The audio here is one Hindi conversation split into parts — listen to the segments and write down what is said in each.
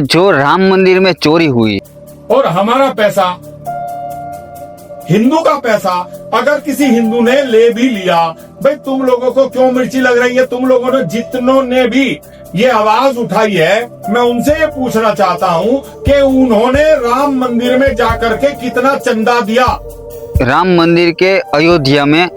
जो राम मंदिर में चोरी हुई और हमारा पैसा, हिंदू का पैसा अगर किसी हिंदू ने ले भी लिया, भाई तुम लोगों को क्यों मिर्ची लग रही है? तुम लोगों ने जितनों ने भी ये आवाज उठाई है, मैं उनसे ये पूछना चाहता हूँ कि उन्होंने राम मंदिर में जाकर के कितना चंदा दिया? राम मंदिर के अयोध्या में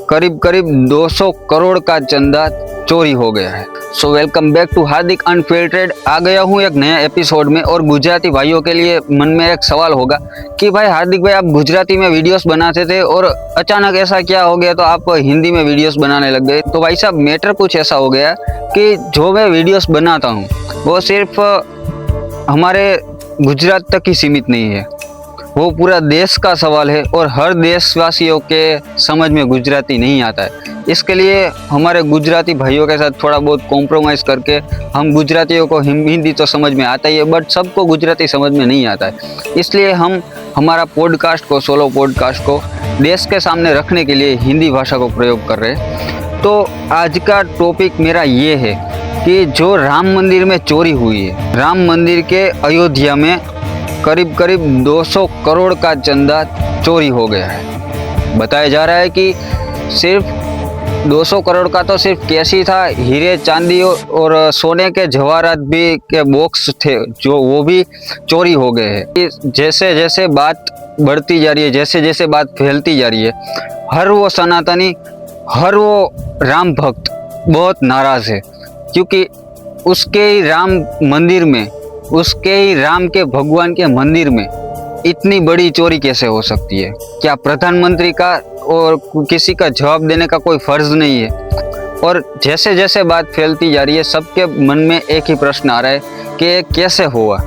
करीब करीब 200 करोड़ का चंदा चोरी हो गया है। So welcome back to Hardik unfiltered. आ गया हूँ एक नया एपिसोड में। और गुजराती भाइयों के लिए मन में एक सवाल होगा कि भाई हार्दिक भाई, आप गुजराती में वीडियोस बनाते थे और अचानक ऐसा क्या हो गया तो आप हिंदी में वीडियोस बनाने लग गए? तो भाई साहब, मैटर कुछ ऐसा हो गया कि जो मैं वीडियोस बनाता हूँ वो सिर्फ हमारे गुजरात तक ही सीमित नहीं है, वो पूरा देश का सवाल है और हर देशवासियों के समझ में गुजराती नहीं आता है। इसके लिए हमारे गुजराती भाइयों के साथ थोड़ा बहुत कॉम्प्रोमाइज़ करके हम गुजरातियों को हिंदी तो समझ में आता ही है, बट सबको गुजराती समझ में नहीं आता है। इसलिए हम हमारा पॉडकास्ट को, सोलो पॉडकास्ट को देश के सामने रखने के लिए हिंदी भाषा को प्रयोग कर रहे हैं। तो आज का टॉपिक मेरा ये है कि जो राम मंदिर में चोरी हुई है, राम मंदिर के अयोध्या में करीब करीब 200 करोड़ का चंदा चोरी हो गया है। बताया जा रहा है कि सिर्फ 200 करोड़ का तो सिर्फ कैश ही था, हीरे चांदी और सोने के जवाहरात भी के बॉक्स थे जो वो भी चोरी हो गए हैं। जैसे जैसे बात बढ़ती जा रही है, जैसे जैसे बात फैलती जा रही है, हर वो सनातनी, हर वो राम भक्त बहुत नाराज़ है, क्योंकि उसके ही राम मंदिर में, उसके ही राम के भगवान के मंदिर में इतनी बड़ी चोरी कैसे हो सकती है? क्या प्रधानमंत्री का और किसी का जवाब देने का कोई फर्ज नहीं है? और जैसे जैसे बात फैलती जा रही है, सबके मन में एक ही प्रश्न आ रहा है कि ये कैसे हुआ,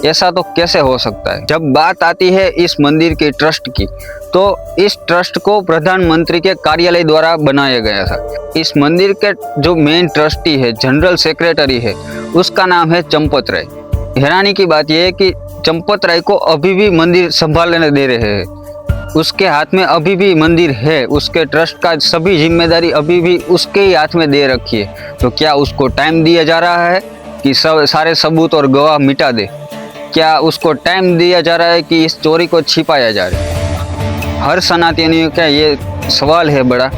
ऐसा तो कैसे हो सकता है? जब बात आती है इस मंदिर के ट्रस्ट की, तो इस ट्रस्ट को प्रधानमंत्री के कार्यालय द्वारा बनाया गया था। इस मंदिर के जो मेन ट्रस्टी है, जनरल सेक्रेटरी है, उसका नाम है चंपत राय। हैरानी की बात यह है कि चंपत राय को अभी भी मंदिर संभालने दे रहे हैं, उसके हाथ में अभी भी मंदिर है, उसके ट्रस्ट का सभी जिम्मेदारी अभी भी उसके ही हाथ में दे रखी है। तो क्या उसको टाइम दिया जा रहा है कि सारे सबूत और गवाह मिटा दे? क्या उसको टाइम दिया जा रहा है कि इस चोरी को छिपाया जा रहा है? हर सनातनियों का ये सवाल है बड़ा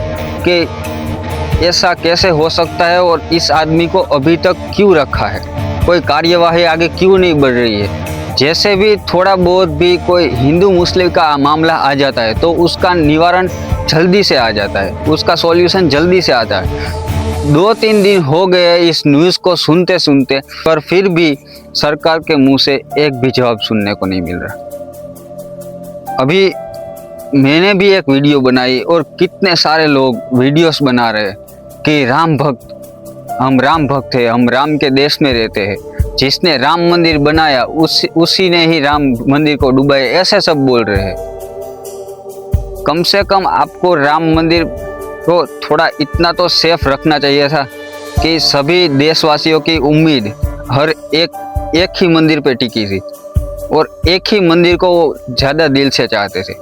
कि ऐसा कैसे हो सकता है और इस आदमी को अभी तक क्यों रखा है? कोई कार्यवाही आगे क्यों नहीं बढ़ रही है? जैसे भी थोड़ा बहुत भी कोई हिंदू मुस्लिम का मामला आ जाता है तो उसका निवारण जल्दी से आ जाता है, उसका सॉल्यूशन जल्दी से आता है। 2-3 दिन हो गए इस न्यूज़ को सुनते सुनते, पर फिर भी सरकार के मुंह से एक भी जवाब सुनने को नहीं मिल रहा। अभी मैंने भी एक वीडियो बनाई और कितने सारे लोग वीडियोस बना रहे हैं कि राम भक्त, हम राम भक्त हैं, हम राम के देश में रहते हैं, जिसने राम मंदिर बनाया उसी ने ही राम मंदिर को डुबाया, ऐसे सब बोल रहे हैं। कम से कम आपको राम मंदिर को थोड़ा इतना तो सेफ रखना चाहिए था कि सभी देशवासियों की उम्मीद हर एक ही मंदिर पे टिकी थी और एक ही मंदिर को वो ज़्यादा दिल से चाहते थे।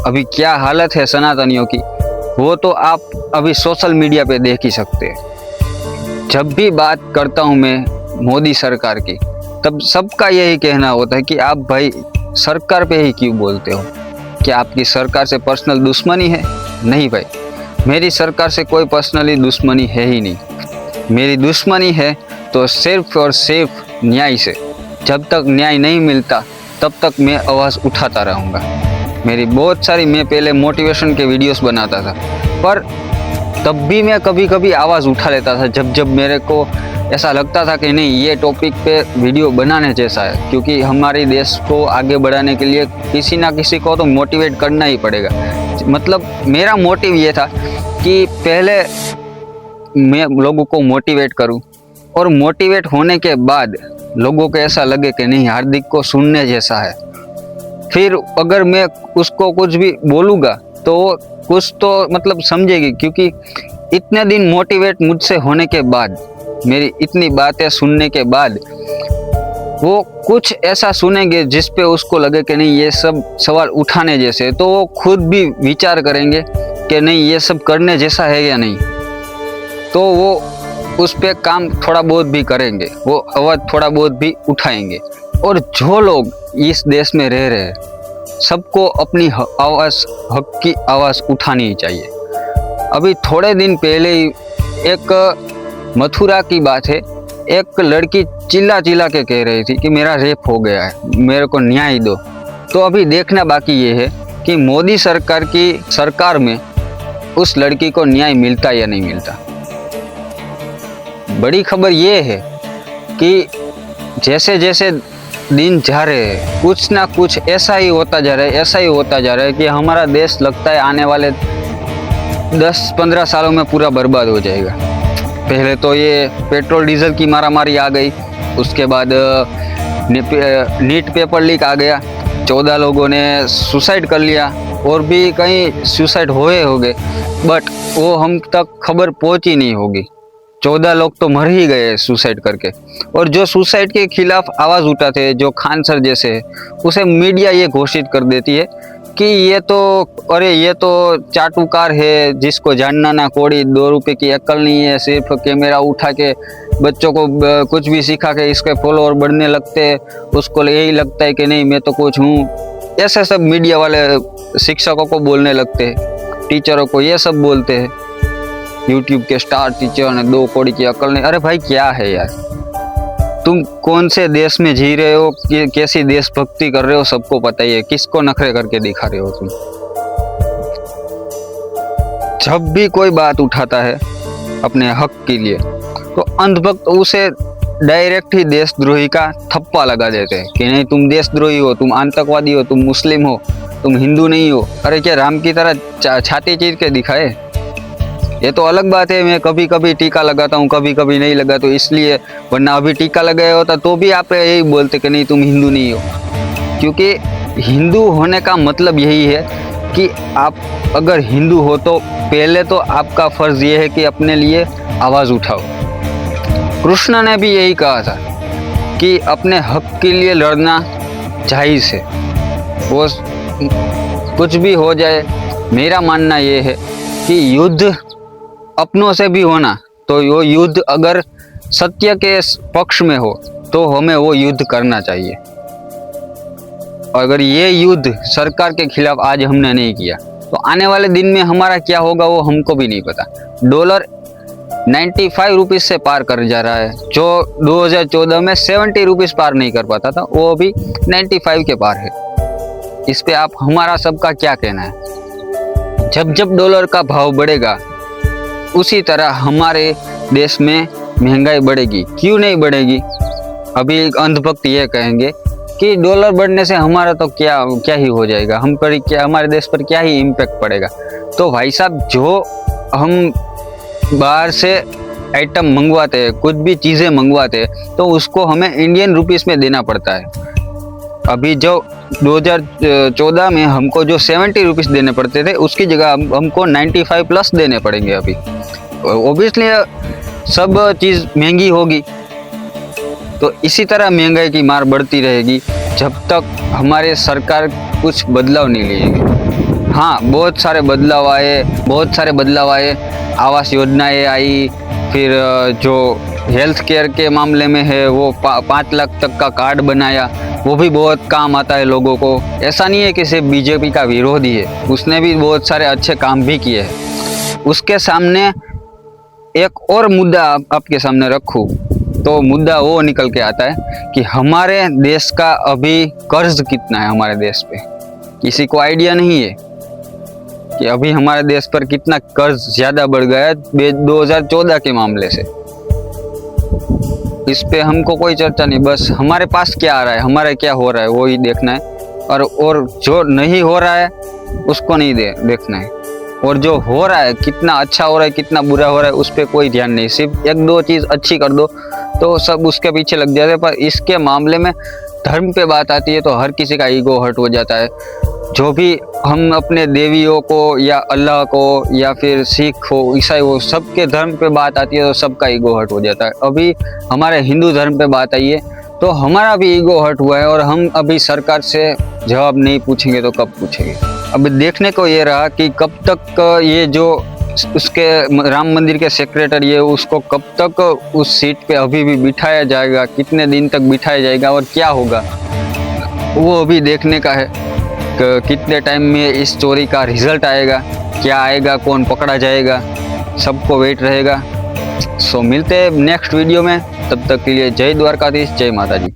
अभी क्या हालत है सनातनियों की, वो तो आप अभी सोशल मीडिया पे देख ही सकते हैं। जब भी बात करता हूँ मैं मोदी सरकार की, तब सबका यही कहना होता है कि आप भाई सरकार पे ही क्यों बोलते हो? क्या आपकी सरकार से पर्सनल दुश्मनी है? नहीं भाई, मेरी सरकार से कोई पर्सनली दुश्मनी है ही नहीं। मेरी दुश्मनी है तो सिर्फ और सिर्फ न्याय से। जब तक न्याय नहीं मिलता तब तक मैं आवाज़ उठाता रहूँगा। मेरी बहुत सारी, मैं पहले मोटिवेशन के वीडियोस बनाता था, पर तब भी मैं कभी कभी आवाज़ उठा लेता था जब जब मेरे को ऐसा लगता था कि नहीं, ये टॉपिक पे वीडियो बनाने जैसा है, क्योंकि हमारे देश को आगे बढ़ाने के लिए किसी ना किसी को तो मोटिवेट करना ही पड़ेगा। मतलब मेरा मोटिव ये था कि पहले मैं लोगों को मोटिवेट करूं और मोटिवेट होने के बाद लोगों को ऐसा लगे कि नहीं, हार्दिक को सुनने जैसा है, फिर अगर मैं उसको कुछ भी बोलूँगा तो कुछ तो मतलब समझेगी। क्योंकि इतने दिन मोटिवेट मुझसे होने के बाद, मेरी इतनी बातें सुनने के बाद, वो कुछ ऐसा सुनेंगे जिस पे उसको लगे कि नहीं, ये सब सवाल उठाने जैसे, तो वो खुद भी विचार करेंगे कि नहीं, ये सब करने जैसा है या नहीं। तो वो उस पे काम थोड़ा बहुत भी करेंगे, वो आवाज़ थोड़ा बहुत भी उठाएंगे। और जो लोग इस देश में रह रहे हैं सबको अपनी आवाज़, हक की आवाज़ उठानी चाहिए। अभी थोड़े दिन पहले ही एक मथुरा की बात है, एक लड़की चिल्ला चिल्ला के कह रही थी कि मेरा रेप हो गया है, मेरे को न्याय दो। तो अभी देखना बाकी ये है कि मोदी सरकार में उस लड़की को न्याय मिलता या नहीं मिलता। बड़ी खबर ये है कि जैसे जैसे दिन जा रहे हैं कुछ ना कुछ ऐसा ही होता जा रहा है कि हमारा देश लगता है आने वाले 10-15 सालों में पूरा बर्बाद हो जाएगा। पहले तो ये पेट्रोल डीजल की मारामारी आ गई, उसके बाद नीट पेपर लीक आ गया, 14 लोगों ने सुसाइड कर लिया और भी कहीं सुसाइड हुए होंगे, बट वो हम तक खबर पहुंची नहीं होगी। 14 लोग तो मर ही गए सुसाइड करके। और जो सुसाइड के खिलाफ आवाज़ उठाते हैं, जो खान सर जैसे है, उसे मीडिया ये घोषित कर देती है कि ये तो चाटुकार है, जिसको जानना ना कोड़ी, 2 रुपए की अक्ल नहीं है, सिर्फ कैमरा उठा के बच्चों को कुछ भी सिखा के इसके फॉलोअर बढ़ने लगते हैं, उसको यही लगता है कि नहीं मैं तो कुछ हूँ। ऐसे सब मीडिया वाले शिक्षकों को बोलने लगते हैं, टीचरों को ये सब बोलते हैं, यूट्यूब के स्टार टीचर ने 2 कौड़ी की अक्ल नहीं। अरे भाई क्या है यार, तुम कौन से देश में जी रहे हो, कैसी देशभक्ति कर रहे हो, सबको पता ही है। किसको नखरे करके दिखा रहे हो तुम? जब भी कोई बात उठाता है अपने हक के लिए तो अंधभक्त उसे डायरेक्ट ही देशद्रोही का थप्पा लगा देते हैं कि नहीं तुम देशद्रोही हो, तुम आतंकवादी हो, तुम मुस्लिम हो, तुम हिंदू नहीं हो। अरे क्या राम की तरह छाती चीर के दिखाए? ये तो अलग बात है, मैं कभी कभी टीका लगाता हूँ, कभी कभी नहीं लगा तो इसलिए, वरना अभी टीका लगाया होता तो भी आप यही बोलते कि नहीं तुम हिंदू नहीं हो। क्योंकि हिंदू होने का मतलब यही है कि आप अगर हिंदू हो तो पहले तो आपका फर्ज ये है कि अपने लिए आवाज़ उठाओ। कृष्ण ने भी यही कहा था कि अपने हक के लिए लड़ना जायज़ है, वो कुछ भी हो जाए। मेरा मानना ये है कि युद्ध अपनों से भी होना, तो वो युद्ध अगर सत्य के पक्ष में हो तो हमें वो युद्ध करना चाहिए। अगर ये युद्ध सरकार के खिलाफ आज हमने नहीं किया तो आने वाले दिन में हमारा क्या होगा वो हमको भी नहीं पता। डॉलर 95 रुपीज़ से पार कर जा रहा है, जो 2014 में 70 रुपीज़ पार नहीं कर पाता था, वो अभी 95 के पार है। इस पे आप हमारा सबका क्या कहना है? जब जब डॉलर का भाव बढ़ेगा उसी तरह हमारे देश में महंगाई बढ़ेगी। क्यों नहीं बढ़ेगी? अभी अंधभक्त ये कहेंगे कि डॉलर बढ़ने से हमारा तो क्या ही हो जाएगा, हम पर क्या, हमारे देश पर क्या ही इम्पैक्ट पड़ेगा। तो भाई साहब, जो हम बाहर से आइटम मंगवाते हैं, कुछ भी चीज़ें मंगवाते हैं, तो उसको हमें इंडियन रुपीस में देना पड़ता है। अभी जो 2014 में हमको जो 70 रुपीज़ देने पड़ते थे उसकी जगह हमको 95 प्लस देने पड़ेंगे। अभी ओबियसली सब चीज़ महंगी होगी, तो इसी तरह महंगाई की मार बढ़ती रहेगी जब तक हमारे सरकार कुछ बदलाव नहीं लेगी। हाँ, बहुत सारे बदलाव आए, आवास योजनाएं आई, फिर जो हेल्थ केयर के मामले में है वो 5 लाख तक का कार्ड बनाया, वो भी बहुत काम आता है लोगों को। ऐसा नहीं है कि सिर्फ बीजेपी का विरोधी है, उसने भी बहुत सारे अच्छे काम भी किए हैं। उसके सामने एक और मुद्दा आपके सामने रखूँ तो मुद्दा वो निकल के आता है कि हमारे देश का अभी कर्ज कितना है। हमारे देश पे किसी को आइडिया नहीं है कि अभी हमारे देश पर कितना कर्ज ज़्यादा बढ़ गया है 2014 के मामले से। इस पे हमको कोई चर्चा नहीं, बस हमारे पास क्या आ रहा है, हमारा क्या हो रहा है वो ही देखना है, और जो नहीं हो रहा है उसको नहीं देखना है, और जो हो रहा है कितना अच्छा हो रहा है कितना बुरा हो रहा है उस पर कोई ध्यान नहीं। सिर्फ 1-2 चीज़ अच्छी कर दो तो सब उसके पीछे लग जाते हैं। पर इसके मामले में धर्म पे बात आती है तो हर किसी का ईगो हर्ट हो जाता है। जो भी हम अपने देवियों को या अल्लाह को या फिर सिख हो, ईसाई हो, सबके धर्म पे बात आती है तो सबका ईगो हर्ट हो जाता है। अभी हमारे हिंदू धर्म पे बात आई है तो हमारा भी ईगो हर्ट हुआ है, और हम अभी सरकार से जवाब नहीं पूछेंगे तो कब पूछेंगे। अब देखने को ये रहा कि कब तक ये जो उसके राम मंदिर के सेक्रेटरी है उसको कब तक उस सीट पे अभी भी बिठाया जाएगा, कितने दिन तक बिठाया जाएगा और क्या होगा वो अभी देखने का है कि कितने टाइम में इस चोरी का रिजल्ट आएगा, क्या आएगा, कौन पकड़ा जाएगा, सबको वेट रहेगा। सो मिलते हैं नेक्स्ट वीडियो में, तब तक के लिए जय द्वारकाधीश, जय माता जी।